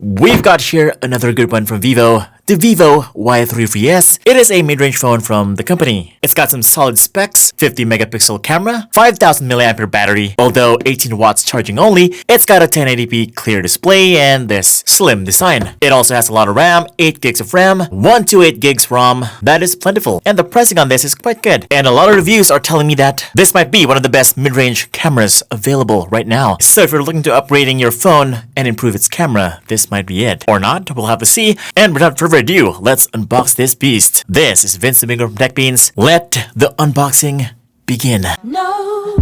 We've got here another good one from Vivo, the Vivo Y33s. It is a mid-range phone from the company. It's got some solid specs, 50 megapixel camera, 5000 mAh battery, although 18 watts charging only. It's got a 1080p clear display and this slim design. It also has a lot of RAM, 8 gigs of RAM, 128 gigs ROM. That is plentiful, and the pricing on this is quite good. And a lot of reviews are telling me that this might be one of the best mid-range cameras available right now. So if you're looking to upgrading your phone and improve its camera, this might be it. Or not, we'll have to see. And without further ado, let's unbox this beast. This is Vince Domingo from TechBeans. Let the unboxing begin. No.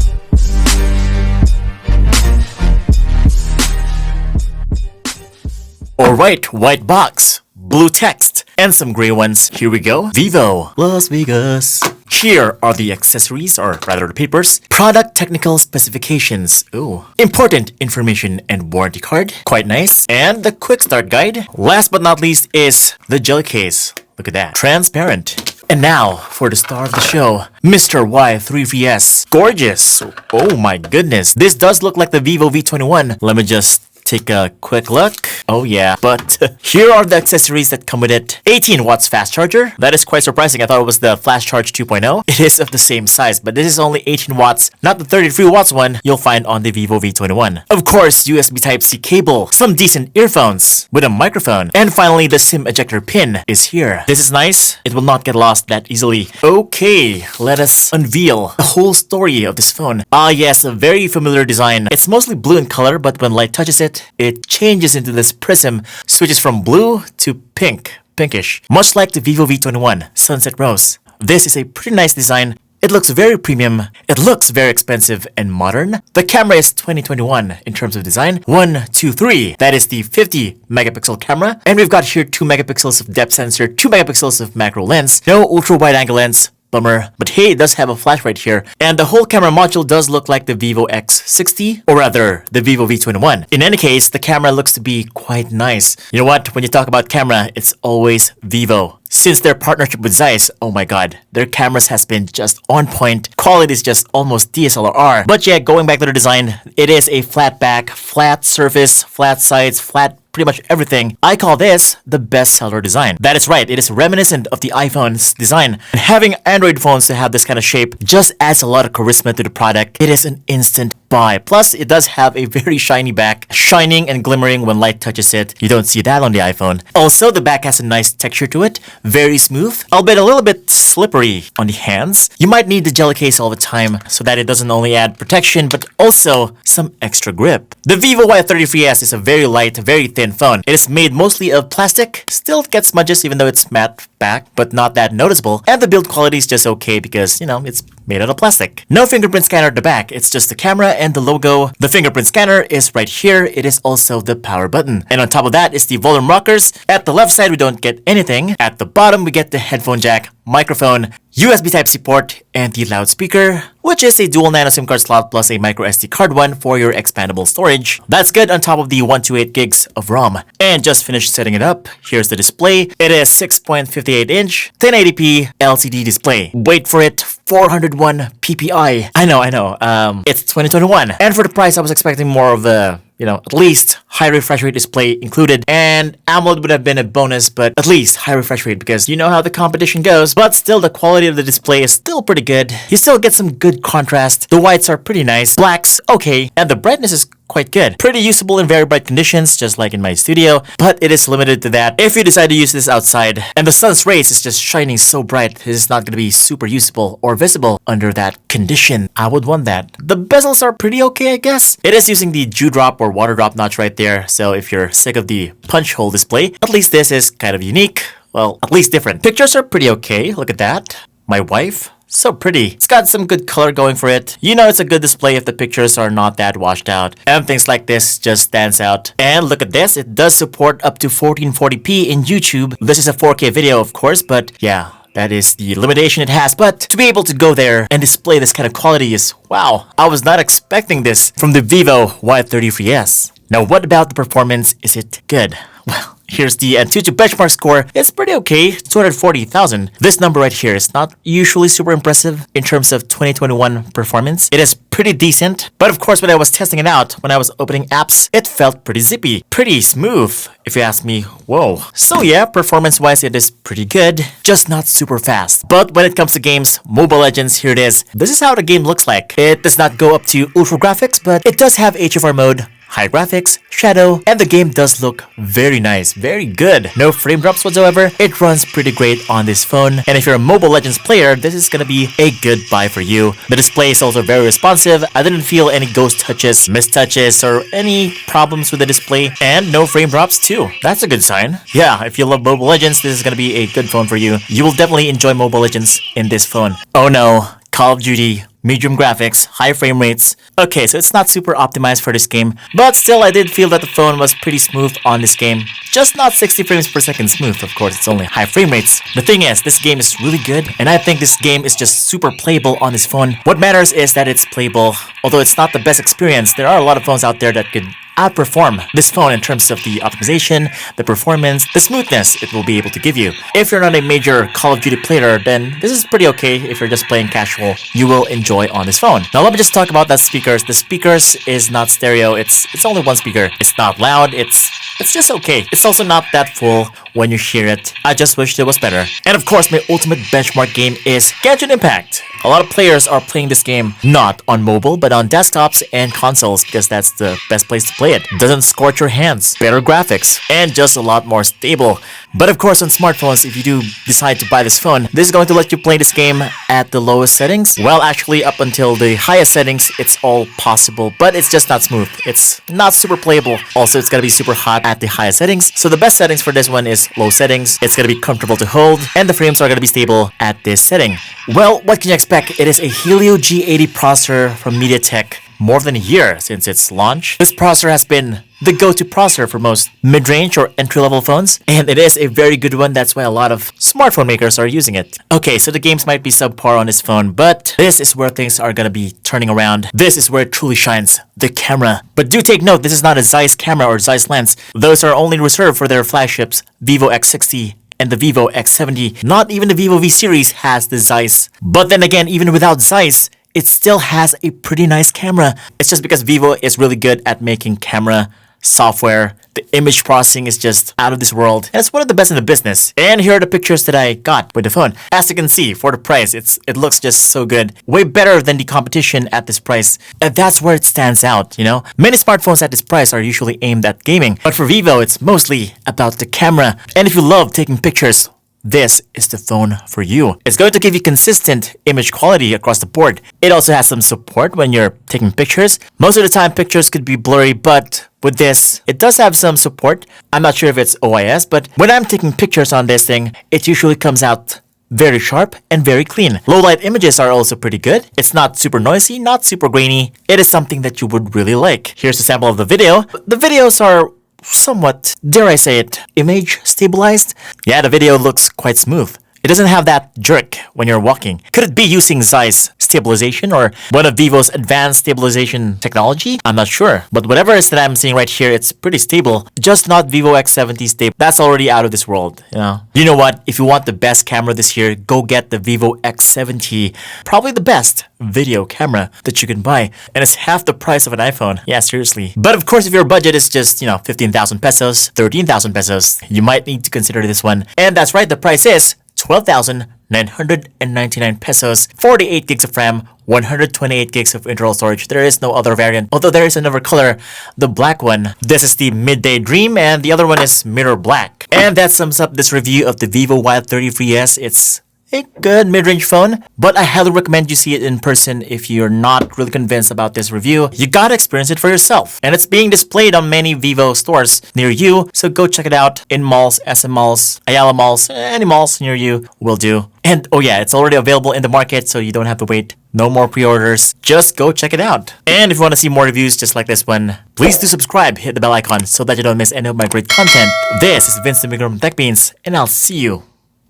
Alright, white box, blue text, and some gray ones. Here we go. Vivo, Las Vegas. Here are the accessories, or rather the papers. Product technical specifications. Ooh. Important information and warranty card. Quite nice. And the quick start guide. Last but not least is the gel case. Look at that. Transparent. And now, for the star of the show, Mr. Y33s. Gorgeous. Oh my goodness. This does look like the Vivo V21. Let me just take a quick look. Oh yeah, but here are the accessories that come with it. 18 watts fast charger. That is quite surprising. I thought it was the Flash Charge 2.0. It is of the same size, but this is only 18 watts, not the 33 watts one you'll find on the Vivo V21. Of course, USB Type-C cable, some decent earphones with a microphone, and finally the SIM ejector pin is here. This is nice. It will not get lost that easily. Okay, let us unveil the whole story of this phone. Ah yes, a very familiar design. It's mostly blue in color, but when light touches it, it changes into this prism, switches from blue to pinkish, much like the Vivo V21 Sunset Rose. This is a pretty nice design. It looks very premium, it looks very expensive and modern. The camera is 2021 in terms of design. 1, 2, 3. That is the 50 megapixel camera. And we've got here 2 megapixels of depth sensor, 2 megapixels of macro lens, no ultra wide angle lens. Bummer. But hey, it does have a flash right here. And the whole camera module does look like the Vivo X60, or rather, the Vivo V21. In any case, the camera looks to be quite nice. You know what? When you talk about camera, it's always Vivo. Since their partnership with Zeiss, oh my god, their cameras has been just on point. Quality is just almost DSLR. But yeah, going back to the design, it is a flat back, flat surface, flat sides, flat pretty much everything. I call this the bestseller design. That is right, it is reminiscent of the iPhone's design. And having Android phones to have this kind of shape just adds a lot of charisma to the product. It is an instant buy. Plus, it does have a very shiny back, shining and glimmering when light touches it. You don't see that on the iPhone. Also, the back has a nice texture to it, very smooth, albeit a little bit slippery on the hands. You might need the gel case all the time so that it doesn't only add protection but also some extra grip. The Vivo Y33s is a very light, very thin phone. It is made mostly of plastic, still gets smudges even though it's matte back, but not that noticeable. And the build quality is just okay because, you know, it's made out of plastic. No fingerprint scanner at the back, it's just the camera and the logo. The fingerprint scanner is right here. It is also the power button. And on top of that is the volume rockers. At the left side, we don't get anything. At the bottom, we get the headphone jack, microphone, USB Type-C port, and the loudspeaker, which is a dual nano SIM card slot plus a micro SD card one for your expandable storage. That's good on top of the 128 gigs of ROM. And just finished setting it up. Here's the display. It is 6.58 inch, 1080p LCD display. Wait for it, 401 ppi. I know. It's 2021. And for the price, I was expecting more of the, at least high refresh rate display included, and AMOLED would have been a bonus, but at least high refresh rate because you know how the competition goes. But still, the quality of the display is still pretty good. You still get some good contrast. The whites are pretty nice, blacks okay, and the brightness is quite good. Pretty usable in very bright conditions, just like in my studio, but it is limited to that. If you decide to use this outside and the sun's rays is just shining so bright, it is not going to be super usable or visible under that condition. I would want that. The bezels are pretty okay, I guess. It is using the dewdrop or water drop notch right there, so if you're sick of the punch hole display, at least this is kind of unique. Well, at least different. Pictures are pretty okay, look at that. My wife, so pretty. It's got some good color going for it. You know it's a good display if the pictures are not that washed out. And things like this just stands out. And look at this, it does support up to 1440p in YouTube. This is a 4K video of course, but yeah, that is the limitation it has. But to be able to go there and display this kind of quality is, wow, I was not expecting this from the Vivo Y33s. Now what about the performance? Is it good? Well, here's the Antutu benchmark score. It's pretty okay, 240,000. This number right here is not usually super impressive in terms of 2021 performance. It is pretty decent. But of course, when I was testing it out, when I was opening apps, it felt pretty zippy, pretty smooth, if you ask me. Whoa. So yeah, performance-wise, it is pretty good, just not super fast. But when it comes to games, Mobile Legends, here it is. This is how the game looks like. It does not go up to ultra graphics, but it does have HFR mode, high graphics, shadow, and the game does look very nice, very good. No frame drops whatsoever. It runs pretty great on this phone. And if you're a Mobile Legends player, this is gonna be a good buy for you. The display is also very responsive. I didn't feel any ghost touches, mistouches, or any problems with the display. And no frame drops too. That's a good sign. Yeah, if you love Mobile Legends, this is gonna be a good phone for you. You will definitely enjoy Mobile Legends in this phone. Oh no, Call of Duty. Medium graphics, high frame rates. Okay, so it's not super optimized for this game, but still I did feel that the phone was pretty smooth on this game. Just not 60 frames per second smooth, of course, it's only high frame rates. The thing is, this game is really good, and I think this game is just super playable on this phone. What matters is that it's playable. Although it's not the best experience, there are a lot of phones out there that could outperform this phone in terms of the optimization, the performance, the smoothness it will be able to give you. If you're not a major Call of Duty player, then this is pretty okay. If you're just playing casual, you will enjoy on this phone. Now let me just talk about the speakers. The speakers is not stereo, it's only one speaker. It's not loud, it's just okay. It's also not that full when you hear it. I just wish it was better. And of course, my ultimate benchmark game is Genshin Impact. A lot of players are playing this game not on mobile, but on desktops and consoles because that's the best place to play it. Doesn't scorch your hands, better graphics, and just a lot more stable. But of course, on smartphones, if you do decide to buy this phone, this is going to let you play this game at the lowest settings. Well, actually, up until the highest settings, it's all possible, but it's just not smooth. It's not super playable. Also, it's gonna be super hot at the highest settings. So the best settings for this one is low settings. It's gonna be comfortable to hold, and the frames are gonna be stable at this setting. Well, what can you expect? It is a Helio G80 processor from MediaTek. More than a year since its launch. This processor has been the go-to processor for most mid-range or entry-level phones, and it is a very good one. That's why a lot of smartphone makers are using it. Okay, so the games might be subpar on this phone, but this is where things are gonna be turning around. This is where it truly shines, the camera. But do take note, this is not a Zeiss camera or Zeiss lens. Those are only reserved for their flagships, VIVO X60 and the VIVO X70. Not even the VIVO V series has the Zeiss. But then again, even without Zeiss, it still has a pretty nice camera. It's just because Vivo is really good at making camera software. The image processing is just out of this world, and it's one of the best in the business. And here are the pictures that I got with the phone. As you can see, for the price, it looks just so good. Way better than the competition at this price. And that's where it stands out, you know? Many smartphones at this price are usually aimed at gaming, but for Vivo, it's mostly about the camera. And if you love taking pictures, this is the phone for you. It's going to give you consistent image quality across the board. It also has some support when you're taking pictures. Most of the time, pictures could be blurry, but with this, it does have some support. I'm not sure if it's OIS, but when I'm taking pictures on this thing, it usually comes out very sharp and very clean. Low light images are also pretty good. It's not super noisy, not super grainy. It is something that you would really like. Here's a sample of the video. The videos are somewhat, dare I say it, image stabilized. Yeah, the video looks quite smooth. It doesn't have that jerk when you're walking. Could it be using Zeiss stabilization or one of Vivo's advanced stabilization technology? I'm not sure. But whatever it is that I'm seeing right here, it's pretty stable. Just not VIVO X70 stable. That's already out of this world, you know? You know what? If you want the best camera this year, go get the VIVO X70. Probably the best video camera that you can buy. And it's half the price of an iPhone. Yeah, seriously. But of course, if your budget is just, 15,000 pesos, 13,000 pesos, you might need to consider this one. And that's right, the price is 12,999 pesos, 48 gigs of RAM, 128 gigs of internal storage. There is no other variant, although there is another color, the black one. This is the Midday Dream, and the other one is Mirror Black. And that sums up this review of the VIVO Y33s. It's a good mid-range phone, but I highly recommend you see it in person if you're not really convinced about this review. You gotta experience it for yourself. And it's being displayed on many Vivo stores near you, so go check it out in malls, SM malls, Ayala malls, any malls near you will do. And oh yeah, it's already available in the market, so you don't have to wait. No more pre-orders. Just go check it out. And if you want to see more reviews just like this one, please do subscribe, hit the bell icon so that you don't miss any of my great content. This is Vince the Migram Tech Beans, and I'll see you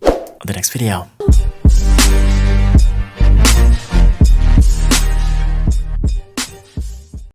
on the next video.